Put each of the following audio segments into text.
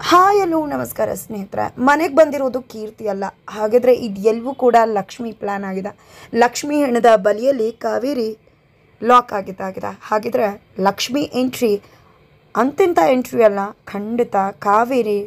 Hi hello ನಮಸ್ಕಾರ ಸ್ನೇಹಿತರೆ. ಮನೆಗೆ ಬಂದಿರೋದು ಕೀರ್ತಿ ಅಲ್ಲ. ಹಾಗಾದರೆ ಇದು ಎಲ್ಲವೂ ಕೂಡ ಲಕ್ಷ್ಮಿ ಪ್ಲ್ಯಾನ್ ಆಗಿದೆ. ಲಕ್ಷ್ಮಿ ಹೆಣದ ಬಲಿಯಲ್ಲಿ ಕಾವೇರಿ ಲಾಕ್ ಆಗಿದ್ದಾಗಿದೆ. ಹಾಗಿದ್ರೆ ಲಕ್ಷ್ಮಿ ಎಂಟ್ರಿ ಅಂತಿಂಥ ಎಂಟ್ರಿ ಅಲ್ಲ, ಖಂಡಿತ ಕಾವೇರಿ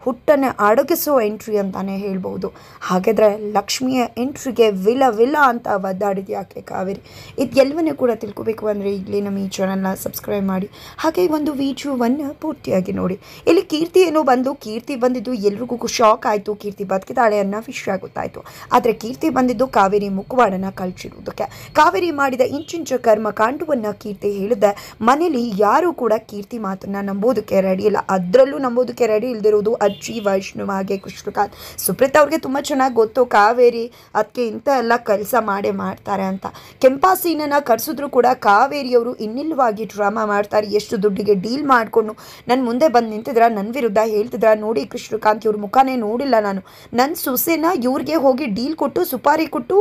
ಹುಟ್ಟನ್ನು ಅಡಗಿಸೋ ಎಂಟ್ರಿ ಅಂತಲೇ ಹೇಳ್ಬೋದು. ಹಾಗಾದರೆ ಲಕ್ಷ್ಮಿಯ ಎಂಟ್ರಿಗೆ ವಿಲ ವಿಲ ಅಂತ ಒದ್ದಾಡಿದ್ಯಾಕೆ ಕಾವೇರಿ? ಇದು ಎಲ್ಲವನ್ನೂ ಕೂಡ ತಿಳ್ಕೊಬೇಕು ಅಂದರೆ ಈಗಲೇ ನಮ್ಮ ಈ ಚಾನಲ್ನ ಸಬ್ಸ್ಕ್ರೈಬ್ ಮಾಡಿ, ಹಾಗೆ ಒಂದು ವಿಡಿಯೋವನ್ನು ಪೂರ್ತಿಯಾಗಿ ನೋಡಿ. ಇಲ್ಲಿ ಕೀರ್ತಿ ಏನೋ ಕೀರ್ತಿ ಬಂದಿದ್ದು ಎಲ್ರಿಗೂ ಶಾಕ್ ಆಯಿತು. ಕೀರ್ತಿ ಬದುಕಿದಾಳೆ ಅನ್ನೋ ವಿಷಯ ಗೊತ್ತಾಯಿತು. ಆದರೆ ಕೀರ್ತಿ ಬಂದಿದ್ದು ಕಾವೇರಿ ಮುಖವಾಡನ್ನು ಕಳ್ಚಿರುವುದಕ್ಕೆ. ಕಾವೇರಿ ಮಾಡಿದ ಇಂಚಿಂಚ ಕರ್ಮಕಾಂಡವನ್ನು ಕೀರ್ತಿ ಹೇಳಿದೆ. ಮನೇಲಿ ಯಾರೂ ಕೂಡ ಕೀರ್ತಿ ಮಾತನ್ನು ನಂಬೋದಕ್ಕೆ ರೆಡಿ ಇಲ್ಲ. ಅದರಲ್ಲೂ ನಂಬೋದಕ್ಕೆ ರೆಡಿ ಇಲ್ದಿರೋದು ಅಜ್ಜಿ, ವೈಷ್ಣವ್, ಹಾಗೆ ಕೃಷ್ಣಕಾಂತ್. ಸುಪ್ರೀತಾ ಅವ್ರಿಗೆ ತುಂಬ ಚೆನ್ನಾಗಿ ಗೊತ್ತು ಕಾವೇರಿ ಅದಕ್ಕೆ ಇಂಥ ಎಲ್ಲ ಕೆಲಸ ಮಾಡ್ತಾರೆ ಅಂತ. ಕೆಂಪಾಸೀನನ್ನು ಕರೆಸಿದ್ರು ಕೂಡ ಕಾವೇರಿಯವರು ಇನ್ನಿಲ್ಲವಾಗಿ ಡ್ರಾಮಾ ಮಾಡ್ತಾರೆ. ಎಷ್ಟು ದುಡ್ಡಿಗೆ ಡೀಲ್ ಮಾಡಿಕೊಂಡು ನನ್ನ ಮುಂದೆ ಬಂದು ನಿಂತಿದ್ರ, ನನ್ನ ವಿರುದ್ಧ ಹೇಳ್ತಿದ್ರ. ನೋಡಿ ಕೃಷ್ಣಕಾಂತ್, ಇವ್ರ ಮುಖಾನೇ ನೋಡಿಲ್ಲ ನಾನು. ನನ್ನ ಸೊಸೆನ ಇವ್ರಿಗೆ ಹೋಗಿ ಡೀಲ್ ಕೊಟ್ಟು ಸುಪಾರಿ ಕೊಟ್ಟು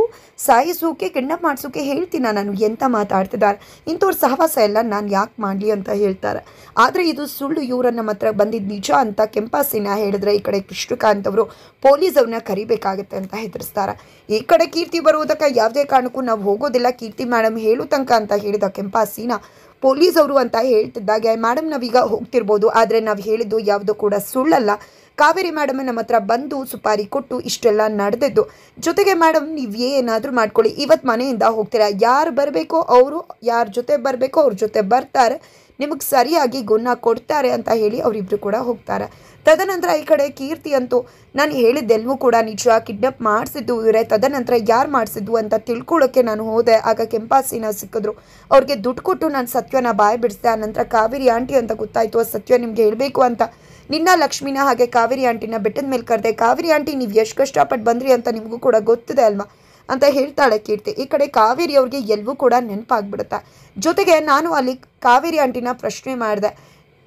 ಸಾಯಿಸೋಕೆ, ಕಿಡ್ನಾಪ್ ಮಾಡಿಸೋಕೆ ಹೇಳ್ತೀನ ನಾನು. ಎಂತ ಮಾತಾಡ್ತಿದ್ದಾರೆ ಇಂಥವ್ರ ಸಹವಾಸ ಎಲ್ಲ ನಾನು ಯಾಕೆ ಮಾಡಲಿ ಅಂತ ಹೇಳ್ತಾರೆ. ಆದರೆ ಇದು ಸುಳ್ಳು, ಇವರನ್ನ ಮಾತ್ರ ಬಂದಿದ್ದು ನಿಜ ಅಂತ ಕೆಂಪಾಸೀನ ಹೇಳಿದ್ರೆ, ಈ ಕಡೆ ಕೃಷ್ಣಕಾಂತ್ ಅವರು ಪೊಲೀಸ್ ಅವ್ರನ್ನ ಕರಿಬೇಕಾಗತ್ತೆ ಅಂತ ಹೆದರಿಸ್ತಾರೆ. ಈ ಕಡೆ ಕೀರ್ತಿ ಬರುವುದಕ್ಕೆ ಯಾವುದೇ ಕಾರಣಕ್ಕೂ ನಾವು ಹೋಗೋದಿಲ್ಲ, ಕೀರ್ತಿ ಮೇಡಮ್ ಹೇಳು ತನಕ ಅಂತ ಹೇಳಿದ ಕೆಂಪಾಸೀನ ಪೊಲೀಸ್ ಅವರು ಅಂತ ಹೇಳ್ತಿದ್ದಾಗೆ, ಮೇಡಮ್ ನಾವೀಗ ಹೋಗ್ತಿರ್ಬೋದು, ಆದರೆ ನಾವು ಹೇಳಿದ್ದು ಯಾವುದೂ ಕೂಡ ಸುಳ್ಳಲ್ಲ. ಕಾವೇರಿ ಮೇಡಮ್ ನಮ್ಮ ಹತ್ರ ಬಂದು ಸುಪಾರಿ ಕೊಟ್ಟು ಇಷ್ಟೆಲ್ಲ ನಡೆದಿದ್ದು. ಜೊತೆಗೆ ಮೇಡಮ್ ನೀವು ಏನಾದರೂ ಮಾಡ್ಕೊಳ್ಳಿ, ಇವತ್ತು ಮನೆಯಿಂದ ಹೋಗ್ತೀರಾ, ಯಾರು ಬರಬೇಕೋ ಅವರು, ಯಾರ ಜೊತೆ ಬರಬೇಕೋ ಅವ್ರ ಜೊತೆ ಬರ್ತಾರೆ, ನಿಮಗೆ ಸರಿಯಾಗಿ ಗುಣ ಕೊಡ್ತಾರೆ ಅಂತ ಹೇಳಿ ಅವರಿಬ್ಬರು ಕೂಡ ಹೋಗ್ತಾರೆ. ತದನಂತರ ಈ ಕಡೆ ಕೀರ್ತಿ ಅಂತೂ ನಾನು ಹೇಳಿದ್ದೆಲ್ಲವೂ ಕೂಡ ನಿಜ, ಕಿಡ್ನಾಪ್ ಮಾಡಿಸಿದ್ದು ಇವರೇ, ತದನಂತರ ಯಾರು ಮಾಡಿಸಿದ್ದು ಅಂತ ತಿಳ್ಕೊಳ್ಳೋಕ್ಕೆ ನಾನು ಹೋದೆ. ಆಗ ಕೆಂಪಾಸೀನ ಸಿಕ್ಕಿದ್ರು. ಅವ್ರಿಗೆ ದುಡ್ಡು ಕೊಟ್ಟು ನಾನು ಸತ್ಯನ ಬಾಯಿ ಬಿಡಿಸಿದೆ. ಆನಂತರ ಕಾವೇರಿ ಆಂಟಿ ಅಂತ ಗೊತ್ತಾಯಿತು, ಆ ಸತ್ಯ ನಿಮಗೆ ಹೇಳಬೇಕು ಅಂತ ನಿನ್ನ ಲಕ್ಷ್ಮಿನ ಹಾಗೆ ಕಾವೇರಿ ಆಂಟಿನ ಬೆಟ್ಟದ ಮೇಲೆ ಕರೆದೆ. ಕಾವೇರಿ ಆಂಟಿ ನೀವು ಎಷ್ಟು ಕಷ್ಟಪಟ್ಟು ಬಂದ್ರಿ ಅಂತ ನಿಮಗೂ ಕೂಡ ಗೊತ್ತಿದೆ ಅಲ್ವಾ ಅಂತ ಹೇಳ್ತಾಳೆ ಕೀರ್ತಿ. ಈ ಕಡೆ ಕಾವೇರಿ ಅವ್ರಿಗೆ ಎಲ್ಲವೂ ಕೂಡ ನೆನಪಾಗ್ಬಿಡುತ್ತೆ. ಜೊತೆಗೆ ನಾನು ಅಲ್ಲಿ ಕಾವೇರಿ ಆಂಟಿನ ಪ್ರಶ್ನೆ ಮಾಡಿದೆ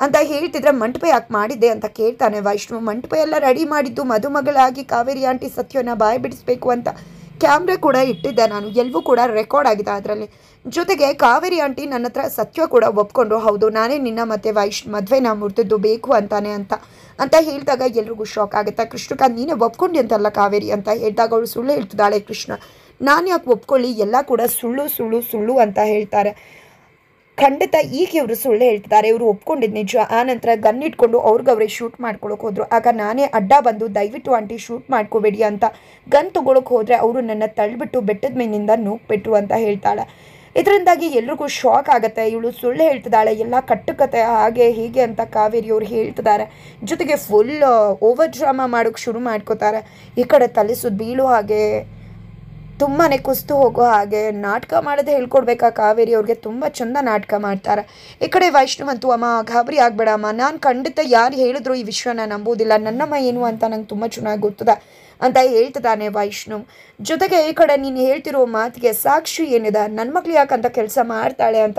ಅಂತ ಹೇಳ್ತಿದ್ರೆ, ಮಂಟಪ ಯಾಕೆ ಮಾಡಿದ್ದೆ ಅಂತ ಕೇಳ್ತಾನೆ ವೈಷ್ಣವ್. ಮಂಟಪ ಎಲ್ಲ ರೆಡಿ ಮಾಡಿದ್ದು ಮದುಮಗಳಾಗಿ ಕಾವೇರಿ ಆಂಟಿ ಸತ್ಯನ ಬಾಯಿ ಬಿಡಿಸ್ಬೇಕು ಅಂತ. ಕ್ಯಾಮ್ರಾ ಕೂಡ ಇಟ್ಟಿದ್ದೆ ನಾನು, ಎಲ್ಲವೂ ಕೂಡ ರೆಕಾರ್ಡ್ ಆಗಿದೆ ಅದರಲ್ಲಿ. ಜೊತೆಗೆ ಕಾವೇರಿ ಆಂಟಿ ನನ್ನ ಹತ್ರ ಸತ್ಯ ಕೂಡ ಒಪ್ಕೊಂಡ್ರು, ಹೌದು ನಾನೇ ನಿನ್ನ ಮತ್ತೆ ಮದುವೆನ ಮುರಿದಿದ್ದು ಬೇಕು ಅಂತಾನೆ ಅಂತ ಹೇಳಿದಾಗ ಎಲ್ರಿಗೂ ಶಾಕ್ ಆಗುತ್ತೆ. ಕೃಷ್ಣಕಾಂತ್ ನೀನೇ ಒಪ್ಕೊಂಡಿ ಅಂತಲ್ಲ ಕಾವೇರಿ ಅಂತ ಹೇಳಿದಾಗ ಅವಳು ಸುಳ್ಳು ಹೇಳ್ತಿದ್ದಾಳೆ. ಕೃಷ್ಣ ನಾನು ಯಾಕೆ ಒಪ್ಕೊಳ್ಳಿ, ಎಲ್ಲ ಕೂಡ ಸುಳ್ಳು ಸುಳ್ಳು ಸುಳ್ಳು ಅಂತ ಹೇಳ್ತಾರೆ. ಖಂಡಿತ ಈಗ ಇವರು ಸುಳ್ಳು ಹೇಳ್ತಿದ್ದಾರೆ, ಇವರು ಒಪ್ಕೊಂಡಿದ್ದು ನಿಜ. ಆನಂತರ ಗನ್ ಇಟ್ಕೊಂಡು ಅವ್ರಿಗೆ ಶೂಟ್ ಮಾಡ್ಕೊಳಕ್ಕೆ ಹೋದ್ರು. ಆಗ ನಾನೇ ಅಡ್ಡ ಬಂದು ದಯವಿಟ್ಟು ಆಂಟಿ ಶೂಟ್ ಮಾಡ್ಕೋಬೇಡಿ ಅಂತ ಗನ್ ತೊಗೊಳಕ್ಕೆ ಹೋದರೆ ಅವರು ನನ್ನ ತಳ್ಳಿಬಿಟ್ಟು ಬೆಟ್ಟದ ಮೇಲಿಂದ ನೂಕ್ಬಿಟ್ರು ಅಂತ ಹೇಳ್ತಾಳೆ. ಇದರಿಂದಾಗಿ ಎಲ್ರಿಗೂ ಶಾಕ್ ಆಗುತ್ತೆ. ಇವಳು ಸುಳ್ಳು ಹೇಳ್ತಿದ್ದಾಳೆ, ಎಲ್ಲ ಕಟ್ಟುಕತೆ ಹಾಗೆ ಹೀಗೆ ಅಂತ ಕಾವೇರಿಯವ್ರು ಹೇಳ್ತಿದ್ದಾರೆ. ಜೊತೆಗೆ ಫುಲ್ ಓವರ್ ಡ್ರಾಮಾ ಮಾಡೋಕ್ಕೆ ಶುರು ಮಾಡ್ಕೋತಾರೆ. ಈ ಕಡೆ ತಲೆ ಸುತ್ತ ಬೀಳು ಹಾಗೆ, ತುಂಬಾ ಕುಸ್ತು ಹೋಗೋ ಹಾಗೆ ನಾಟಕ ಮಾಡೋದೇ ಹೇಳ್ಕೊಡ್ಬೇಕಾ ಕಾವೇರಿ ಅವ್ರಿಗೆ. ತುಂಬ ಚೆಂದ ನಾಟಕ ಮಾಡ್ತಾರೆ. ಈ ಕಡೆ ವೈಷ್ಣವ್ ಅಂತೂ, ಅಮ್ಮ ಗಾಬರಿ ಆಗಬೇಡಮ್ಮ, ನಾನು ಖಂಡಿತ ಯಾರು ಹೇಳಿದ್ರು ಈ ವಿಷಯನ ನಂಬೋದಿಲ್ಲ, ನನ್ನಮ್ಮ ಏನು ಅಂತ ನಂಗೆ ತುಂಬ ಚೆನ್ನಾಗಿ ಗೊತ್ತದೆ ಅಂತ ಹೇಳ್ತಿದ್ದಾನೆ ವೈಷ್ಣವ್. ಜೊತೆಗೆ ಈ ಕಡೆ ನೀನು ಹೇಳ್ತಿರೋ ಮಾತಿಗೆ ಸಾಕ್ಷಿ ಏನಿದೆ, ನನ್ನ ಮಕ್ಳು ಯಾಕಂತ ಕೆಲಸ ಮಾಡ್ತಾಳೆ ಅಂತ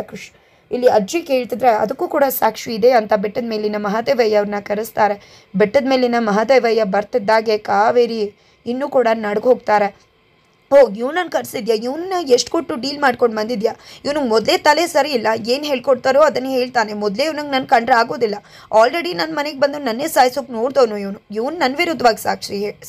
ಇಲ್ಲಿ ಅಜ್ಜಿ ಕೇಳ್ತಿದ್ರೆ, ಅದಕ್ಕೂ ಕೂಡ ಸಾಕ್ಷಿ ಇದೆ ಅಂತ ಬೆಟ್ಟದ ಮೇಲಿನ ಮಹಾದೇವಯ್ಯ ಅವ್ರನ್ನ ಕರೆಸ್ತಾರೆ. ಬೆಟ್ಟದ ಮೇಲಿನ ಮಹಾದೇವಯ್ಯ ಬರ್ತಿದ್ದಾಗೆ ಕಾವೇರಿ ಇನ್ನೂ ಕೂಡ ನಡ್ಗೋಗ್ತಾರೆ. ಇವನನ್ನು ಕರೆಸಿದ್ಯಾ, ಇವನ್ನ ಎಷ್ಟು ಕೊಟ್ಟು ಡೀಲ್ ಮಾಡ್ಕೊಂಡು ಬಂದಿದ್ಯಾ, ಇವನಿಗೆ ಮೊದಲೇ ತಲೆ ಸರಿ ಇಲ್ಲ, ಏನು ಹೇಳ್ಕೊಡ್ತಾರೋ ಅದನ್ನು ಹೇಳ್ತಾನೆ. ಮೊದಲೇ ಇವನಿಗೆ ನನ್ನ ಕಂಡ್ರೆ ಆಗೋದಿಲ್ಲ, ಆಲ್ರೆಡಿ ನನ್ನ ಮನೆಗೆ ಬಂದು ನನ್ನೇ ಸಾಯಿಸೋಕೆ ನೋಡ್ದವನು ಇವನು ನನ್ನ ವಿರುದ್ಧವಾಗಿ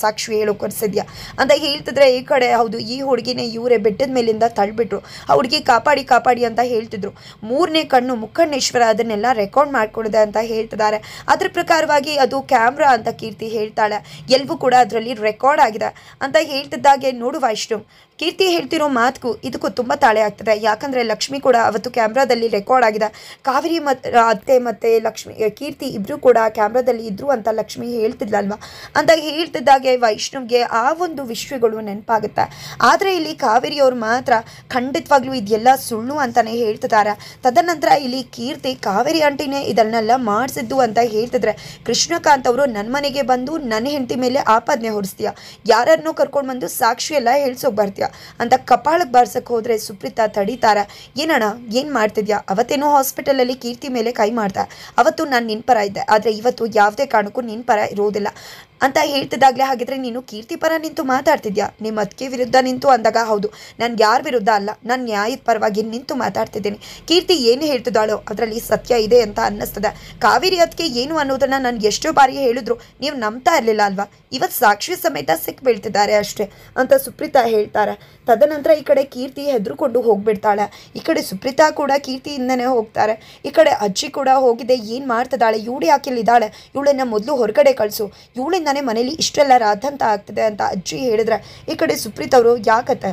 ಸಾಕ್ಷಿ ಹೇಳೋ ಕರೆಸಿದ್ಯಾ ಅಂತ ಹೇಳ್ತಿದ್ರೆ, ಈ ಕಡೆ ಹೌದು ಈ ಹುಡುಗಿನೇ ಇವರೇ ಬೆಟ್ಟದ ಮೇಲಿಂದ ತಳ್ಳಿಬಿಟ್ರು, ಆ ಹುಡುಗಿ ಕಾಪಾಡಿ ಅಂತ ಹೇಳ್ತಿದ್ರು. ಮೂರನೇ ಕಣ್ಣು ಮುಖಂಡೇಶ್ವರ ಅದನ್ನೆಲ್ಲ ರೆಕಾರ್ಡ್ ಮಾಡ್ಕೊಂಡಿದೆ ಅಂತ ಹೇಳ್ತಿದ್ದಾರೆ. ಅದ್ರ ಪ್ರಕಾರವಾಗಿ ಅದು ಕ್ಯಾಮ್ರಾ ಅಂತ ಕೀರ್ತಿ ಹೇಳ್ತಾಳೆ, ಎಲ್ಲವೂ ಕೂಡ ಅದರಲ್ಲಿ ರೆಕಾರ್ಡ್ ಆಗಿದೆ ಅಂತ ಹೇಳ್ತಿದ್ದಾಗೆ, ನೋಡು ವೈಷ್ಣವ್ ಕೀರ್ತಿ ಹೇಳ್ತಿರೋ ಮಾತುಗೂ ಇದಕ್ಕೂ ತುಂಬ ತಾಳೆ ಆಗ್ತದೆ. ಯಾಕಂದರೆ ಲಕ್ಷ್ಮಿ ಕೂಡ ಅವತ್ತು ಕ್ಯಾಮ್ರಾದಲ್ಲಿ ರೆಕಾರ್ಡ್ ಆಗಿದೆ. ಕಾವೇರಿ ಅತ್ತೆ ಮತ್ತು ಕೀರ್ತಿ ಇಬ್ಬರು ಕೂಡ ಕ್ಯಾಮ್ರಾದಲ್ಲಿ ಇದ್ರು ಅಂತ ಲಕ್ಷ್ಮಿ ಹೇಳ್ತಿದ್ಲಲ್ವ ಅಂತ ಹೇಳ್ತಿದ್ದಾಗೆ ವೈಷ್ಣವ್ಗೆ ಆ ಒಂದು ವಿಷಯಗಳು ನೆನಪಾಗುತ್ತೆ. ಆದರೆ ಇಲ್ಲಿ ಕಾವೇರಿಯವ್ರು ಮಾತ್ರ ಖಂಡಿತವಾಗ್ಲೂ ಇದೆಲ್ಲ ಸುಳ್ಳು ಅಂತಲೇ ಹೇಳ್ತಿದ್ದಾರೆ. ತದನಂತರ ಇಲ್ಲಿ ಕೀರ್ತಿ ಕಾವೇರಿ ಆಂಟಿನೇ ಇದನ್ನೆಲ್ಲ ಮಾಡಿಸಿದ್ದು ಅಂತ ಹೇಳ್ತಿದ್ರೆ, ಕೃಷ್ಣಕಾಂತ್ ಅವರು ನನ್ನ ಮನೆಗೆ ಬಂದು ನನ್ನ ಹೆಂಡತಿ ಮೇಲೆ ಆಪಾದನೆ ಹೊರಿಸ್ತೀಯ, ಯಾರನ್ನೋ ಕರ್ಕೊಂಡು ಬಂದು ಸಾಕ್ಷಿ ಎಲ್ಲ ಹೇಳ್ಸೋಕೆ ಬರ್ತೀಯ ಅಂತ ಕಪಾಳಕ್ಕೆ ಬಾರ್ಸಕ್ಕೆ ಹೋದರೆ ಸುಪ್ರೀತಾ ತಡೀತಾರೆ. ಏನಣ್ಣ ಏನು ಮಾಡ್ತಿದ್ಯಾ, ಅವತ್ತೇನೋ ಹಾಸ್ಪಿಟಲಲ್ಲಿ ಕೀರ್ತಿ ಮೇಲೆ ಕೈ ಮಾಡ್ದೆ, ಅವತ್ತು ನಾನು ನಿನ್ನ ಪರ ಇದ್ದೆ, ಆದರೆ ಇವತ್ತು ಯಾವುದೇ ಕಾರಣಕ್ಕೂ ನಿನ್ನ ಪರ ಇರೋದಿಲ್ಲ. ಅಂತ ಹೇಳ್ತಿದ್ದಾಗಲೇ ಹಾಗಿದ್ರೆ ನೀನು ಕೀರ್ತಿ ಪರ ನಿಂತು ಮಾತಾಡ್ತಿದ್ಯಾ, ನಿಮ್ಮ ಅದಕ್ಕೆ ವಿರುದ್ಧ ನಿಂತು ಅಂದಾಗ ಹೌದು, ನಾನು ಯಾರ ವಿರುದ್ಧ ಅಲ್ಲ, ನಾನು ನ್ಯಾಯದ ಪರವಾಗಿ ನಿಂತು ಮಾತಾಡ್ತಿದ್ದೀನಿ. ಕೀರ್ತಿ ಏನು ಹೇಳ್ತಿದ್ದಾಳೋ ಅದರಲ್ಲಿ ಸತ್ಯ ಇದೆ ಅಂತ ಅನ್ನಿಸ್ತದೆ. ಕಾವೇರಿ ಅದಕ್ಕೆ ಏನು ಅನ್ನೋದನ್ನು ನಾನು ಎಷ್ಟೋ ಬಾರಿ ಹೇಳಿದ್ರು ನೀವು ನಂಬ್ತಾ ಇರಲಿಲ್ಲ ಅಲ್ವಾ, ಇವತ್ತು ಸಾಕ್ಷಿ ಸಮೇತ ಸಿಕ್ ಬೀಳ್ತಿದ್ದಾರೆ ಅಷ್ಟೇ ಅಂತ ಸುಪ್ರೀತಾ ಹೇಳ್ತಾರೆ. ತದನಂತರ ಈ ಕಡೆ ಕೀರ್ತಿ ಹೆದರ್ಕೊಂಡು ಹೋಗ್ಬಿಡ್ತಾಳೆ. ಈ ಕಡೆ ಸುಪ್ರೀತಾ ಕೂಡ ಕೀರ್ತಿಯಿಂದನೇ ಹೋಗ್ತಾರೆ. ಈ ಕಡೆ ಅಜ್ಜಿ ಕೂಡ ಹೋಗಿದೆ, ಏನು ಮಾಡ್ತಿದ್ದಾಳೆ ಇವಳು, ಯಾಕಿಲ್ಲಿದ್ದಾಳೆ, ಇವಳನ್ನ ಮೊದಲು ಹೊರಗಡೆ ಕಳಿಸು, ಇವಳಿಂದಾನೇ ಮನೇಲಿ ಇಷ್ಟೆಲ್ಲ ರಾದಂತ ಆಗ್ತಿದೆ ಅಂತ ಅಜ್ಜಿ ಹೇಳಿದ್ರೆ ಈ ಕಡೆ ಸುಪ್ರೀತ್ ಅವರು ಯಾಕತ್ತೆ,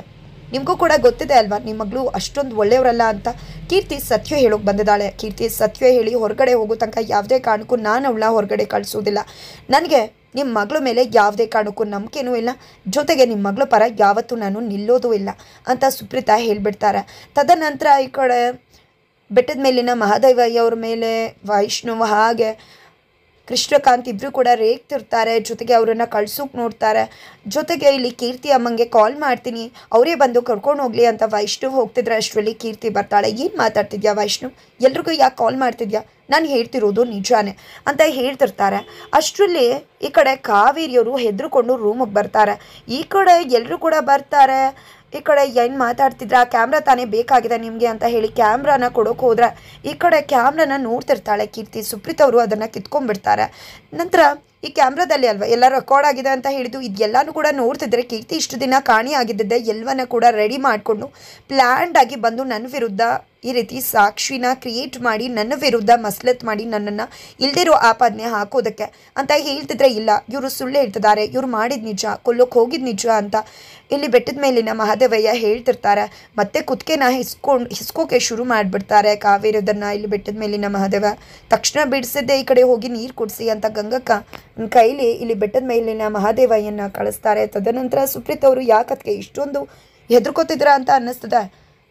ನಿಮಗೂ ಕೂಡ ಗೊತ್ತಿದೆ ಅಲ್ವಾ ನಿಮ್ಮ ಮಗಳು ಅಷ್ಟೊಂದು ಒಳ್ಳೆಯವರಲ್ಲ ಅಂತ. ಕೀರ್ತಿ ಸತ್ಯ ಹೇಳೋಕೆ ಬಂದಿದ್ದಾಳೆ. ಕೀರ್ತಿ ಸತ್ಯ ಹೇಳಿ ಹೊರಗಡೆ ಹೋಗೋ ತನಕ ಯಾವುದೇ ಕಾರಣಕ್ಕೂ ನಾನು ಅವಳ ಹೊರಗಡೆ ಕಳಿಸೋದಿಲ್ಲ. ನನಗೆ ನಿಮ್ಮ ಮಗಳ ಮೇಲೆ ಯಾವುದೇ ಕಾರಣಕ್ಕೂ ನಂಬಿಕೆನೂ ಇಲ್ಲ, ಜೊತೆಗೆ ನಿಮ್ಮ ಮಗಳ ಪರ ಯಾವತ್ತೂ ನಾನು ನಿಲ್ಲೋದೂ ಇಲ್ಲ ಅಂತ ಸುಪ್ರೀತಾ ಹೇಳಿಬಿಡ್ತಾರೆ. ತದನಂತರ ಈ ಕಡೆ ಬೆಟ್ಟದ ಮೇಲಿನ ಮಹಾದೇವಯ್ಯವ್ರ ಮೇಲೆ ವೈಷ್ಣವ್ ಹಾಗೆ ಕೃಷ್ಣಕಾಂತ್ ಇಬ್ಬರು ಕೂಡ ರೇಗ್ತಿರ್ತಾರೆ. ಜೊತೆಗೆ ಅವರನ್ನು ಕಳ್ಸೋಕೆ ನೋಡ್ತಾರೆ. ಜೊತೆಗೆ ಇಲ್ಲಿ ಕೀರ್ತಿ ಅಮ್ಮಂಗೆ ಕಾಲ್ ಮಾಡ್ತೀನಿ, ಅವರೇ ಬಂದು ಕರ್ಕೊಂಡು ಹೋಗಲಿ ಅಂತ ವೈಷ್ಣವ್ ಹೋಗ್ತಿದ್ರೆ ಅಷ್ಟರಲ್ಲಿ ಕೀರ್ತಿ ಬರ್ತಾಳೆ. ಏನು ಮಾತಾಡ್ತಿದ್ಯಾ ವೈಷ್ಣವ್, ಎಲ್ರಿಗೂ ಯಾಕೆ ಕಾಲ್ ಮಾಡ್ತಿದ್ಯಾ, ನಾನು ಹೇಳ್ತಿರೋದು ನಿಜಾನೇ ಅಂತ ಹೇಳ್ತಿರ್ತಾರೆ. ಅಷ್ಟರಲ್ಲಿ ಈ ಕಡೆ ಕಾವೇರಿಯವರು ಹೆದರ್ಕೊಂಡು ರೂಮಿಗೆ ಬರ್ತಾರೆ. ಈ ಕಡೆ ಎಲ್ಲರೂ ಕೂಡ ಬರ್ತಾರೆ. ಈ ಕಡೆ ಏನು ಮಾತಾಡ್ತಿದ್ರೆ ಆ ಕ್ಯಾಮ್ರಾ ತಾನೇ ಬೇಕಾಗಿದೆ ನಿಮಗೆ ಅಂತ ಹೇಳಿ ಕ್ಯಾಮ್ರಾನ ಕೊಡೋಕೆ ಹೋದ್ರೆ ಈ ಕಡೆ ಕ್ಯಾಮ್ರಾನ ನೋಡ್ತಿರ್ತಾಳೆ ಕೀರ್ತಿ. ಸುಪ್ರೀತ್ ಅವರು ಅದನ್ನು ಕಿತ್ಕೊಂಡ್ಬಿಡ್ತಾರೆ. ನಂತರ ಈ ಕ್ಯಾಮ್ರಾದಲ್ಲಿ ಅಲ್ವಾ ಎಲ್ಲ ರೆಕಾರ್ಡ್ ಆಗಿದೆ ಅಂತ ಹೇಳಿದ್ದು, ಇದೆಲ್ಲನೂ ಕೂಡ ನೋಡ್ತಿದ್ರೆ ಕೀರ್ತಿ ಇಷ್ಟು ದಿನ ಕಾಣಿ ಆಗಿದ್ದಿದ್ದೆ ಎಲ್ಲವನ್ನ ಕೂಡ ರೆಡಿ ಮಾಡಿಕೊಂಡು ಪ್ಲ್ಯಾಂಡ್ ಆಗಿ ಬಂದು ನನ್ನ ವಿರುದ್ಧ ಈ ರೀತಿ ಸಾಕ್ಷಿನ ಕ್ರಿಯೇಟ್ ಮಾಡಿ ನನ್ನ ವಿರುದ್ಧ ಮಸ್ಲತ್ ಮಾಡಿ ನನ್ನನ್ನು ಇಲ್ದಿರೋ ಆಪಾದನೆ ಹಾಕೋದಕ್ಕೆ ಅಂತ ಹೇಳ್ತಿದ್ರೆ, ಇಲ್ಲ ಇವರು ಸುಳ್ಳು ಹೇಳ್ತಿದ್ದಾರೆ, ಇವ್ರು ಮಾಡಿದ ನಿಜ, ಕೊಲ್ಲೋಕೆ ಹೋಗಿದ್ದು ನಿಜ ಅಂತ ಇಲ್ಲಿ ಬೆಟ್ಟದ ಮೇಲಿನ ಮಹಾದೇವಯ್ಯ ಹೇಳ್ತಿರ್ತಾರೆ. ಮತ್ತೆ ಕುತ್ತಿಗೆನ ಹಿಸ್ಕೋಕೆ ಶುರು ಮಾಡಿಬಿಡ್ತಾರೆ ಕಾವೇರಿದನ್ನು. ಇಲ್ಲಿ ಬೆಟ್ಟದ ಮೇಲಿನ ಮಹಾದೇವ ತಕ್ಷಣ ಬಿಡಿಸಿದ್ದೆ, ಈ ಕಡೆ ಹೋಗಿ ನೀರು ಕುಡಿಸಿ ಅಂತ ಗಂಗಕ್ಕ ಕೈಲಿ ಇಲ್ಲಿ ಬೆಟ್ಟದ ಮೇಲಿನ ಮಹಾದೇವಯ್ಯನ ಕಳಿಸ್ತಾರೆ. ತದನಂತರ ಸುಪ್ರೀತ್ ಅವರು ಯಾಕತ್ಗೆ ಇಷ್ಟೊಂದು ಹೆದರ್ಕೋತಿದ್ರ ಅಂತ ಅನ್ನಿಸ್ತದೆ.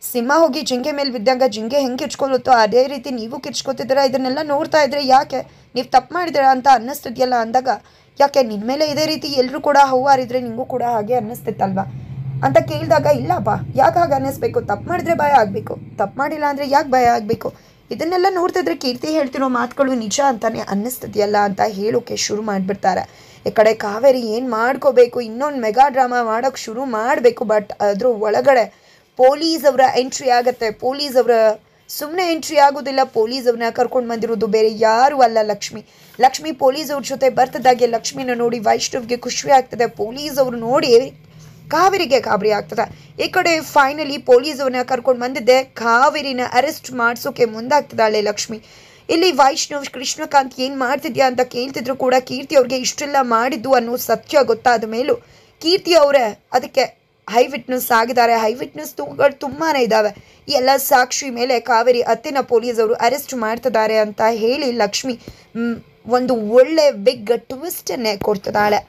ಸಿಂಹ ಹೋಗಿ ಜಿಂಗೆ ಮೇಲೆ ಬಿದ್ದಾಗ ಜಿಂಗೆ ಹೆಂಗೆ ಕಿರ್ಚ್ಕೊಳ್ಳುತ್ತೋ ಅದೇ ರೀತಿ ನೀವು ಕಿರ್ಚ್ಕೋತಿದ್ದೀರಾ, ಇದನ್ನೆಲ್ಲ ನೋಡ್ತಾ ಇದ್ರೆ ಯಾಕೆ ನೀವು ತಪ್ಪು ಮಾಡಿದ್ದೀರಾ ಅಂತ ಅನ್ನಿಸ್ತಿದ್ಯಲ್ಲ ಅಂದಾಗ, ಯಾಕೆ ನಿನ್ನ ಮೇಲೆ ಇದೇ ರೀತಿ ಎಲ್ಲರೂ ಕೂಡ ಹೂವಾರಿದ್ರೆ ನಿಮಗೂ ಕೂಡ ಹಾಗೆ ಅನ್ನಿಸ್ತಿತ್ತಲ್ವ ಅಂತ ಕೇಳಿದಾಗ, ಇಲ್ಲಪ್ಪ ಯಾಕೆ ಹಾಗೆ ಅನ್ನಿಸ್ಬೇಕು, ತಪ್ಪು ಮಾಡಿದ್ರೆ ಭಯ ಆಗಬೇಕು, ತಪ್ಪು ಮಾಡಿಲ್ಲ ಅಂದರೆ ಯಾಕೆ ಭಯ ಆಗಬೇಕು, ಇದನ್ನೆಲ್ಲ ನೋಡ್ತಿದ್ರೆ ಕೀರ್ತಿ ಹೇಳ್ತಿರೋ ಮಾತುಗಳು ನಿಜ ಅಂತಾನೆ ಅನ್ನಿಸ್ತಿದೆಯಲ್ಲ ಅಂತ ಹೇಳೋಕೆ ಶುರು ಮಾಡಿಬಿಡ್ತಾರೆ. ಈ ಕಡೆ ಕಾವೇರಿ ಏನು ಮಾಡ್ಕೋಬೇಕು, ಇನ್ನೊಂದು ಮೆಗಾ ಡ್ರಾಮಾ ಮಾಡೋಕ್ಕೆ ಶುರು ಮಾಡಬೇಕು. ಬಟ್ ಅದ್ರ ಒಳಗಡೆ ಪೊಲೀಸ್ ಅವರ ಎಂಟ್ರಿ ಆಗುತ್ತೆ. ಪೊಲೀಸ್ ಅವರ ಸುಮ್ಮನೆ ಎಂಟ್ರಿ ಆಗೋದಿಲ್ಲ. ಪೊಲೀಸ್ ಅವ್ರನ್ನ ಕರ್ಕೊಂಡು ಬಂದಿರೋದು ಬೇರೆ ಯಾರೂ ಅಲ್ಲ, ಲಕ್ಷ್ಮಿ ಪೊಲೀಸ್ ಅವ್ರ ಜೊತೆ ಬರ್ತದಾಗೆ ಲಕ್ಷ್ಮಿನ ನೋಡಿ ವೈಷ್ಣವ್ಗೆ ಖುಷಿ ಆಗ್ತದೆ. ಪೊಲೀಸ್ ಅವರು ನೋಡಿ ಕಾವೇರಿಗೆ ಗಾಬರಿ ಆಗ್ತದೆ. ಈ ಕಡೆ ಫೈನಲಿ ಪೊಲೀಸ್ ಅವ್ರನ್ನ ಕರ್ಕೊಂಡು ಬಂದಿದ್ದೆ ಕಾವೇರಿನ ಅರೆಸ್ಟ್ ಮಾಡಿಸೋಕೆ ಮುಂದಾಗ್ತದಾಳೆ ಲಕ್ಷ್ಮಿ. ಇಲ್ಲಿ ವೈಷ್ಣವ್ ಕೃಷ್ಣಕಾಂತ್ ಏನು ಮಾಡ್ತಿದ್ಯಾ ಅಂತ ಕೇಳ್ತಿದ್ರು ಕೂಡ ಕೀರ್ತಿ ಅವ್ರಿಗೆ ಇಷ್ಟೆಲ್ಲ ಮಾಡಿದ್ದು ಅನ್ನೋ ಸತ್ಯ ಗೊತ್ತಾದ ಮೇಲೂ ಕೀರ್ತಿ ಅವರೇ ಅದಕ್ಕೆ ಹೈ ವಿಟ್ನೆಸ್ ಆಗಿದ್ದಾರೆ. ಹೈ ವಿಟ್ನೆಸ್ಗಳು ತುಂಬಾ ಇದ್ದಾವೆ. ಈ ಎಲ್ಲ ಸಾಕ್ಷಿ ಮೇಲೆ ಕಾವೇರಿ ಅತ್ತೆನ ಪೊಲೀಸ್ ಅವರು ಅರೆಸ್ಟ್ ಮಾಡ್ತಿದ್ದಾರೆ ಅಂತ ಹೇಳಿ ಲಕ್ಷ್ಮಿ ಒಂದು ಒಳ್ಳೆ ಬಿಗ್ ಟ್ವಿಸ್ಟನ್ನೇ ಕೊಡ್ತಿದ್ದಾಳೆ.